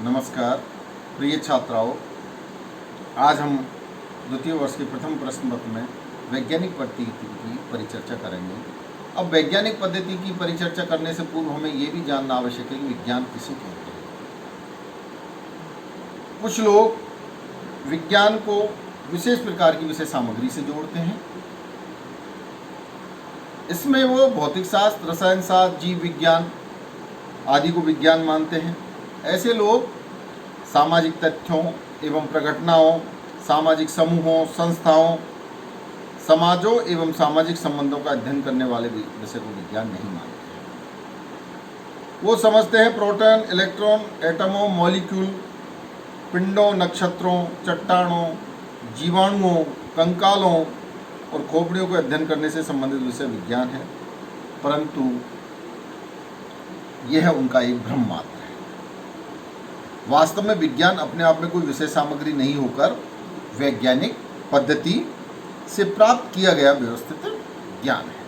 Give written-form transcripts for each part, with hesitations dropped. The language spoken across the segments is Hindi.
नमस्कार प्रिय छात्राओं, आज हम द्वितीय वर्ष के प्रथम प्रश्न पत्र में वैज्ञानिक पद्धति की परिचर्चा करेंगे। अब वैज्ञानिक पद्धति की परिचर्चा करने से पूर्व हमें ये भी जानना आवश्यक है कि विज्ञान किसे कहते हैं। कुछ लोग विज्ञान को विशेष प्रकार की विषय सामग्री से जोड़ते हैं। इसमें वो भौतिक शास्त्र, रसायन शास्त्र, जीव विज्ञान आदि को विज्ञान मानते हैं। ऐसे लोग सामाजिक तथ्यों एवं प्रघटनाओं, सामाजिक समूहों, संस्थाओं, समाजों एवं सामाजिक संबंधों का अध्ययन करने वाले विषय को विज्ञान नहीं मानते हैं। वो समझते हैं प्रोटॉन, इलेक्ट्रॉन, एटमों, मॉलिक्यूल, पिंडों, नक्षत्रों, चट्टानों, जीवाणुओं, कंकालों और खोपड़ियों को अध्ययन करने से संबंधित विषय विज्ञान है, परंतु यह उनका एक भ्रम मात्र है। वास्तव में विज्ञान अपने आप में कोई विषय सामग्री नहीं होकर वैज्ञानिक पद्धति से प्राप्त किया गया व्यवस्थित ज्ञान है।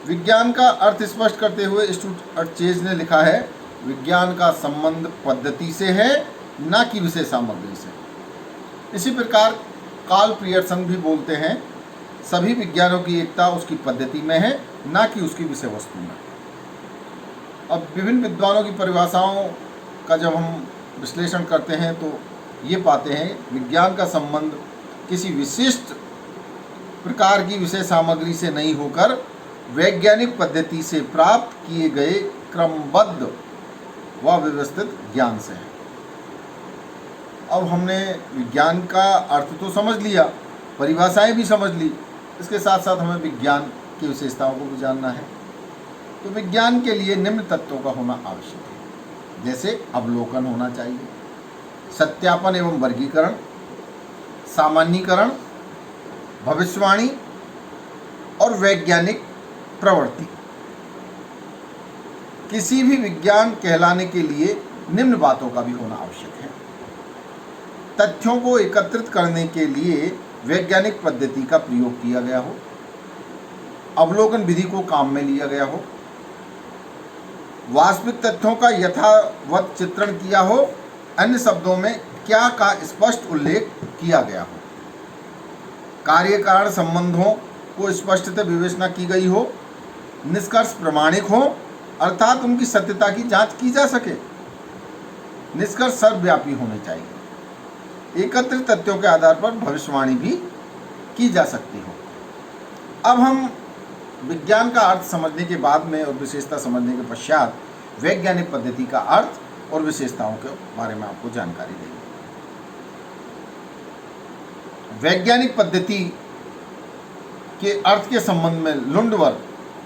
विज्ञान का अर्थ स्पष्ट करते हुए स्टुअर्ट अर्चेज ने लिखा है, विज्ञान का संबंध पद्धति से है, न कि विषय सामग्री से। इसी प्रकार कार्ल पियर्सन भी बोलते हैं, सभी विज्ञानों की एकता उसकी पद्धति में है, न कि उसकी विषय वस्तु में। अब विभिन्न विद्वानों की परिभाषाओं का जब हम विश्लेषण करते हैं तो ये पाते हैं, विज्ञान का संबंध किसी विशिष्ट प्रकार की विषय सामग्री से नहीं होकर वैज्ञानिक पद्धति से प्राप्त किए गए क्रमबद्ध व व्यवस्थित ज्ञान से है। अब हमने विज्ञान का अर्थ तो समझ लिया, परिभाषाएं भी समझ ली, इसके साथ साथ हमें विज्ञान की विशेषताओं को भी जानना है। तो विज्ञान के लिए निम्न तत्वों का होना आवश्यक है, जैसे अवलोकन होना चाहिए, सत्यापन एवं वर्गीकरण, सामान्यीकरण, भविष्यवाणी और वैज्ञानिक प्रवृत्ति। किसी भी विज्ञान कहलाने के लिए निम्न बातों का भी होना आवश्यक है। तथ्यों को एकत्रित करने के लिए वैज्ञानिक पद्धति का प्रयोग किया गया हो, अवलोकन विधि को काम में लिया गया हो, वास्तविक तथ्यों का यथावत चित्रण किया हो, अन्य शब्दों में क्या का स्पष्ट उल्लेख किया गया हो, कार्य कारण संबंधों को स्पष्टतः विवेचना की गई हो, निष्कर्ष प्रमाणिक हो अर्थात उनकी सत्यता की जांच की जा सके, निष्कर्ष सर्वव्यापी होने चाहिए, एकत्रित तथ्यों के आधार पर भविष्यवाणी भी की जा सकती हो। अब हम विज्ञान का अर्थ समझने के बाद में और विशेषता समझने के पश्चात वैज्ञानिक पद्धति का अर्थ और विशेषताओं के बारे में आपको जानकारी देंगे। वैज्ञानिक पद्धति के अर्थ के संबंध में लुंडवर्ग,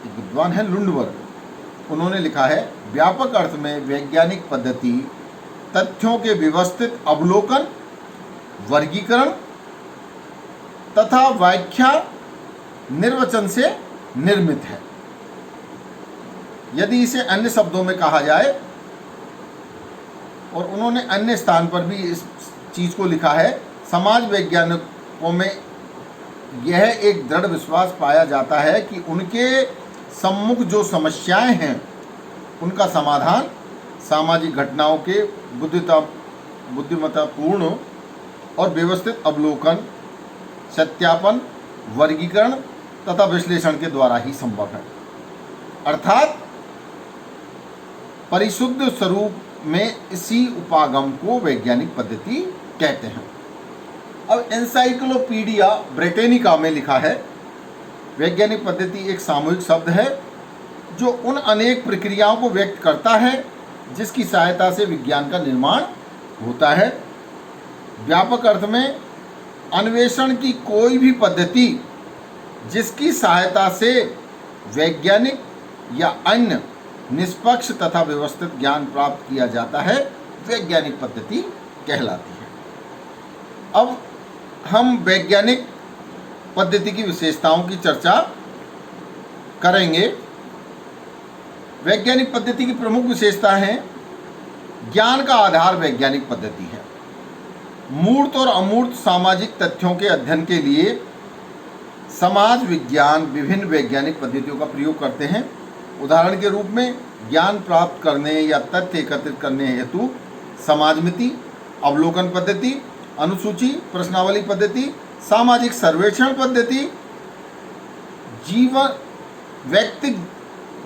एक विद्वान है लुंडवर्ग, उन्होंने लिखा है, व्यापक अर्थ में वैज्ञानिक पद्धति तथ्यों के व्यवस्थित अवलोकन, वर्गीकरण तथा व्याख्या निर्वचन से निर्मित है। यदि इसे अन्य शब्दों में कहा जाए, और उन्होंने अन्य स्थान पर भी इस चीज को लिखा है, समाज वैज्ञानिकों में यह एक दृढ़ विश्वास पाया जाता है कि उनके सम्मुख जो समस्याएं हैं उनका समाधान सामाजिक घटनाओं के बुद्धिमत्तापूर्ण और व्यवस्थित अवलोकन, सत्यापन, वर्गीकरण तथा विश्लेषण के द्वारा ही संभव है, अर्थात परिशुद्ध स्वरूप में इसी उपागम को वैज्ञानिक पद्धति कहते हैं। अब एनसाइक्लोपीडिया ब्रिटेनिका में लिखा है, वैज्ञानिक पद्धति एक सामूहिक शब्द है जो उन अनेक प्रक्रियाओं को व्यक्त करता है जिसकी सहायता से विज्ञान का निर्माण होता है। व्यापक अर्थ में अन्वेषण की कोई भी पद्धति जिसकी सहायता से वैज्ञानिक या अन्य निष्पक्ष तथा व्यवस्थित ज्ञान प्राप्त किया जाता है, वैज्ञानिक पद्धति कहलाती है। अब हम वैज्ञानिक पद्धति की विशेषताओं की चर्चा करेंगे। वैज्ञानिक पद्धति की प्रमुख विशेषता है, ज्ञान का आधार वैज्ञानिक पद्धति है। मूर्त और अमूर्त सामाजिक तथ्यों के अध्ययन के लिए समाज विज्ञान विभिन्न वैज्ञानिक पद्धतियों का प्रयोग करते हैं। उदाहरण के रूप में ज्ञान प्राप्त करने या तथ्य एकत्रित करने हेतु समाजमिति, अवलोकन पद्धति, अनुसूची प्रश्नावली पद्धति, सामाजिक सर्वेक्षण पद्धति, जीवन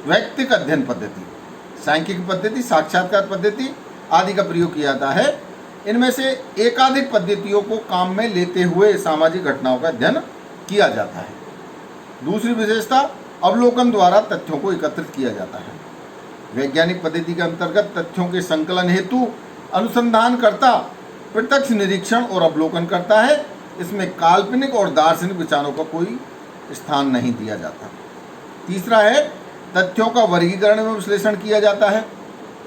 व्यक्तिक अध्ययन पद्धति, सांख्यिकी पद्धति, साक्षात्कार पद्धति आदि का प्रयोग किया जाता है। इनमें से एकाधिक पद्धतियों को काम में लेते हुए सामाजिक घटनाओं का अध्ययन किया जाता है। दूसरी विशेषता, अवलोकन द्वारा तथ्यों को एकत्रित किया जाता है। वैज्ञानिक पद्धति के अंतर्गत तथ्यों के संकलन हेतु अनुसंधानकर्ता प्रत्यक्ष निरीक्षण और अवलोकन करता है। इसमें काल्पनिक और दार्शनिक विचारों का कोई स्थान नहीं दिया जाता। तीसरा है, तथ्यों का वर्गीकरण एवं विश्लेषण किया जाता है।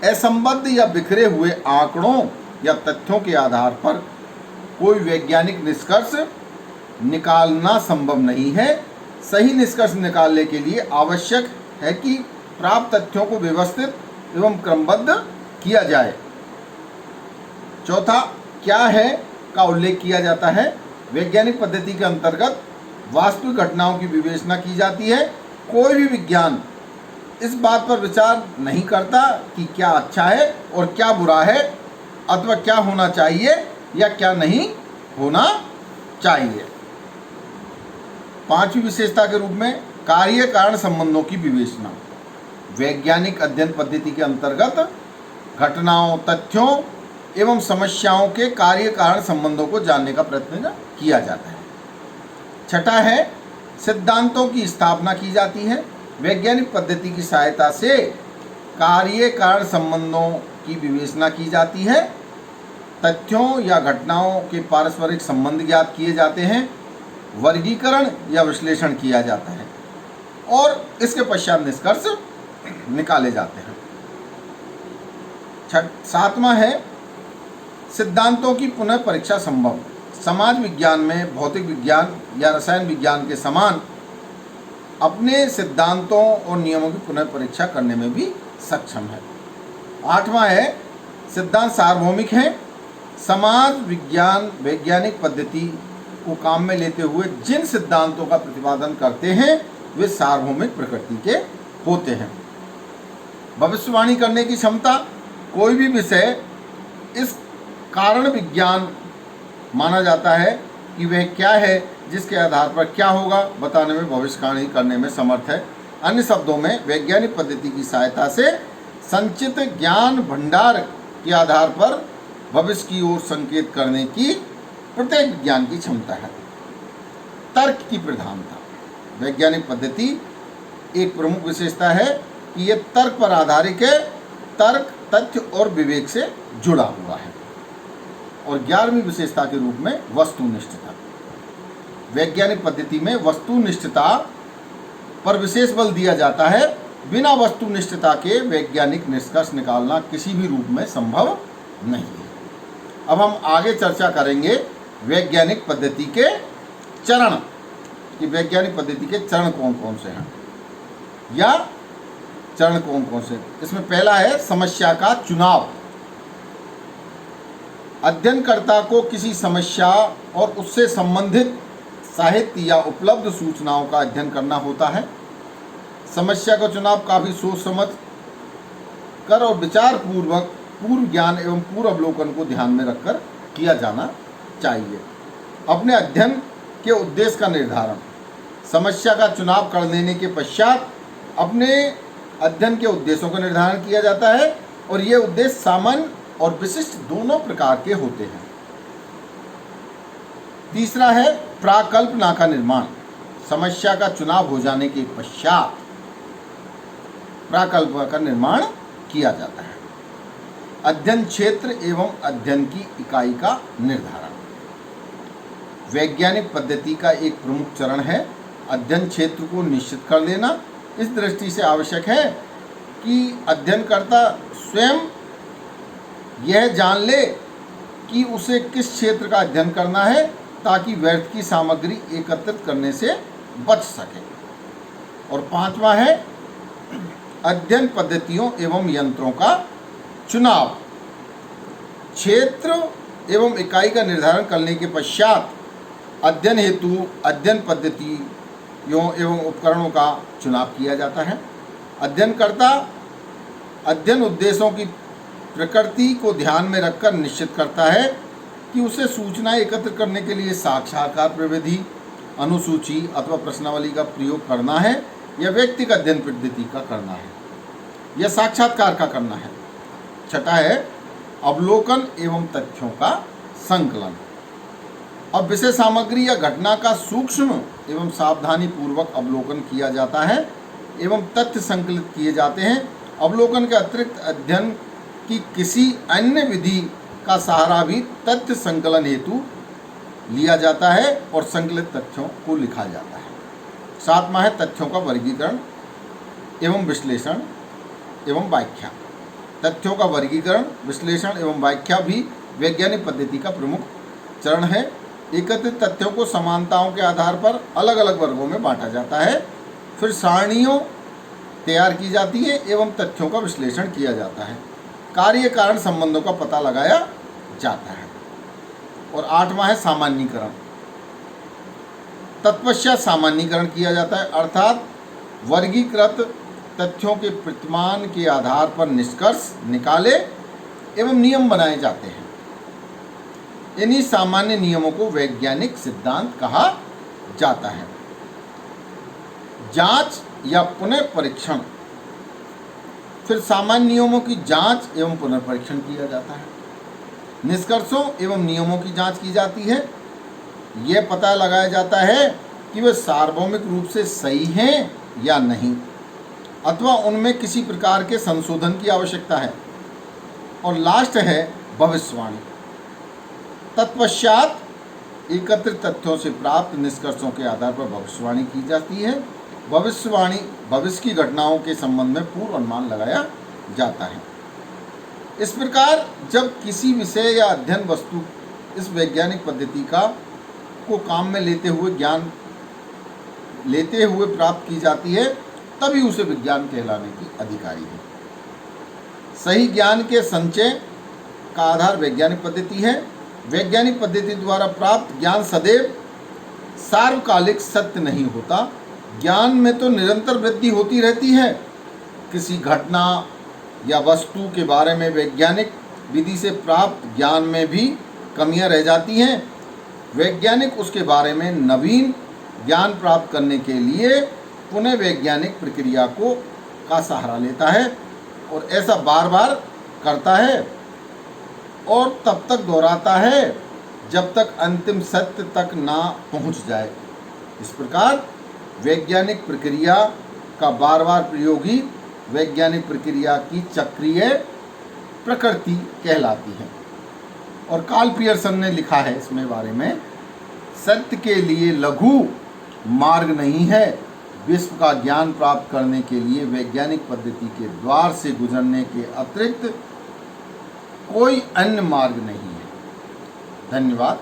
असंबद्ध या बिखरे हुए आंकड़ों या तथ्यों के आधार पर कोई वैज्ञानिक निष्कर्ष निकालना संभव नहीं है। सही निष्कर्ष निकालने के लिए आवश्यक है कि प्राप्त तथ्यों को व्यवस्थित एवं क्रमबद्ध किया जाए। चौथा, क्या है का उल्लेख किया जाता है। वैज्ञानिक पद्धति के अंतर्गत वास्तविक घटनाओं की विवेचना की जाती है। कोई भी विज्ञान इस बात पर विचार नहीं करता कि क्या अच्छा है और क्या बुरा है, अथवा क्या होना चाहिए या क्या नहीं होना चाहिए। पांचवी विशेषता के रूप में कार्य कारण संबंधों की विवेचना। वैज्ञानिक अध्ययन पद्धति के अंतर्गत घटनाओं, तथ्यों एवं समस्याओं के कार्य कारण संबंधों को जानने का प्रयत्न किया जाता है। छठा है, सिद्धांतों की स्थापना की जाती है। वैज्ञानिक पद्धति की सहायता से कार्य कारण संबंधों की विवेचना की जाती है। तथ्यों या घटनाओं के पारस्परिक संबंध ज्ञात किए जाते हैं। वर्गीकरण या विश्लेषण किया जाता है और इसके पश्चात निष्कर्ष निकाले जाते हैं। सातवां है, सिद्धांतों की पुनः परीक्षा संभव। समाज विज्ञान में भौतिक विज्ञान या रसायन विज्ञान के समान अपने सिद्धांतों और नियमों की पुनः परीक्षा करने में भी सक्षम है। आठवां है, सिद्धांत सार्वभौमिक हैं। समाज विज्ञान वैज्ञानिक पद्धति को काम में लेते हुए जिन सिद्धांतों का प्रतिपादन करते हैं वे सार्वभौमिक प्रकृति के होते हैं। भविष्यवाणी करने की क्षमता। कोई भी विषय इस कारण विज्ञान माना जाता है कि वह क्या है जिसके आधार पर क्या होगा बताने में, भविष्यवाणी करने में समर्थ है। अन्य शब्दों में वैज्ञानिक पद्धति की सहायता से संचित ज्ञान भंडार के आधार पर भविष्य की ओर संकेत करने की प्रत्येक विज्ञान की क्षमता है। तर्क की प्रधानता। वैज्ञानिक पद्धति एक प्रमुख विशेषता है कि यह तर्क पर आधारित है। तर्क, तथ्य और विवेक से जुड़ा हुआ है। और 11वीं विशेषता के रूप में वस्तुनिष्ठता। वैज्ञानिक पद्धति में वस्तुनिष्ठता पर विशेष बल दिया जाता है। बिना वस्तुनिष्ठता के वैज्ञानिक निष्कर्ष निकालना किसी भी रूप में संभव नहीं है। अब हम आगे चर्चा करेंगे वैज्ञानिक पद्धति के चरण, कि वैज्ञानिक पद्धति के चरण कौन कौन से हैं या चरण कौन कौन से। इसमें पहला है समस्या का चुनाव। अध्ययनकर्ता को किसी समस्या और उससे संबंधित साहित्य या उपलब्ध सूचनाओं का अध्ययन करना होता है। समस्या का चुनाव काफ़ी सोच समझ कर और विचार पूर्वक पूर्व ज्ञान एवं पूर्व अवलोकन को ध्यान में रखकर किया जाना चाहिए। अपने अध्ययन के उद्देश्य का निर्धारण। समस्या का चुनाव कर लेने के पश्चात अपने अध्ययन के उद्देश्यों का निर्धारण किया जाता है और ये उद्देश्य सामान्य और विशिष्ट दोनों प्रकार के होते हैं। तीसरा है प्राकल्पना का निर्माण। समस्या का चुनाव हो जाने के पश्चात प्राकल्पना का निर्माण किया जाता है। अध्ययन क्षेत्र एवं अध्ययन की इकाई का निर्धारण। वैज्ञानिक पद्धति का एक प्रमुख चरण है अध्ययन क्षेत्र को निश्चित कर लेना। इस दृष्टि से आवश्यक है कि अध्ययनकर्ता स्वयं यह जान ले कि उसे किस क्षेत्र का अध्ययन करना है ताकि व्यर्थ की सामग्री एकत्रित करने से बच सके। और पांचवा है अध्ययन पद्धतियों एवं यंत्रों का चुनाव। क्षेत्र एवं इकाई का निर्धारण करने के पश्चात अध्ययन हेतु अध्ययन पद्धतियों एवं उपकरणों का चुनाव किया जाता है। अध्ययनकर्ता अध्ययन उद्देश्यों की प्रकृति को ध्यान में रखकर निश्चित करता है कि उसे सूचना एकत्र करने के लिए साक्षात्कार प्रविधि, अनुसूची अथवा प्रश्नावली का प्रयोग करना है या व्यक्तिगत अध्ययन पद्धति का करना है या साक्षात्कार का करना है। छठा है अवलोकन एवं तथ्यों का संकलन। अब विषय सामग्री या घटना का सूक्ष्म एवं सावधानी पूर्वक अवलोकन किया जाता है एवं तथ्य संकलित किए जाते हैं। अवलोकन के अतिरिक्त अध्ययन की किसी अन्य विधि का सहारा भी तथ्य संकलन हेतु लिया जाता है और संकलित तथ्यों को लिखा जाता है। सातवां है तथ्यों का वर्गीकरण एवं विश्लेषण एवं व्याख्या। तथ्यों का वर्गीकरण, विश्लेषण एवं व्याख्या भी वैज्ञानिक पद्धति का प्रमुख चरण है। एकत्रित तथ्यों को समानताओं के आधार पर अलग अलग वर्गों में बांटा जाता है, फिर सारणियों तैयार की जाती है एवं तथ्यों का विश्लेषण किया जाता है। कार्य कारण संबंधों का पता लगाया जाता है। और आठवां है सामान्यीकरण। तत्पश्चात सामान्यीकरण किया जाता है, अर्थात वर्गीकृत तथ्यों के प्रतिमान के आधार पर निष्कर्ष निकाले एवं नियम बनाए जाते हैं। इन्हीं सामान्य नियमों को वैज्ञानिक सिद्धांत कहा जाता है। जांच या पुनः परीक्षण। फिर सामान्य नियमों की जांच एवं पुनर्परीक्षण किया जाता है। निष्कर्षों एवं नियमों की जांच की जाती है। यह पता लगाया जाता है कि वे सार्वभौमिक रूप से सही हैं या नहीं, अथवा उनमें किसी प्रकार के संशोधन की आवश्यकता है। और लास्ट है भविष्यवाणी। तत्पश्चात एकत्रित तथ्यों से प्राप्त निष्कर्षों के आधार पर भविष्यवाणी की जाती है। भविष्यवाणी भविष्य की घटनाओं के संबंध में पूर्व अनुमान लगाया जाता है। इस प्रकार जब किसी विषय या अध्ययन वस्तु इस वैज्ञानिक पद्धति को काम में लेते हुए प्राप्त की जाती है, तभी उसे विज्ञान कहलाने की अधिकारी है। सही ज्ञान के संचय का आधार वैज्ञानिक पद्धति है। वैज्ञानिक पद्धति द्वारा प्राप्त ज्ञान सदैव सार्वकालिक सत्य नहीं होता। ज्ञान में तो निरंतर वृद्धि होती रहती है। किसी घटना या वस्तु के बारे में वैज्ञानिक विधि से प्राप्त ज्ञान में भी कमियां रह जाती हैं। वैज्ञानिक उसके बारे में नवीन ज्ञान प्राप्त करने के लिए पुनः वैज्ञानिक प्रक्रिया का सहारा लेता है और ऐसा बार बार करता है और तब तक दोहराता है जब तक अंतिम सत्य तक ना पहुंच जाए। इस प्रकार वैज्ञानिक प्रक्रिया का बार बार प्रयोग ही वैज्ञानिक प्रक्रिया की चक्रीय प्रकृति कहलाती है। और कार्ल पियर्सन ने लिखा है इसमें बारे में, सत्य के लिए लघु मार्ग नहीं है। विश्व का ज्ञान प्राप्त करने के लिए वैज्ञानिक पद्धति के द्वार से गुजरने के अतिरिक्त कोई अन्य मार्ग नहीं है। धन्यवाद।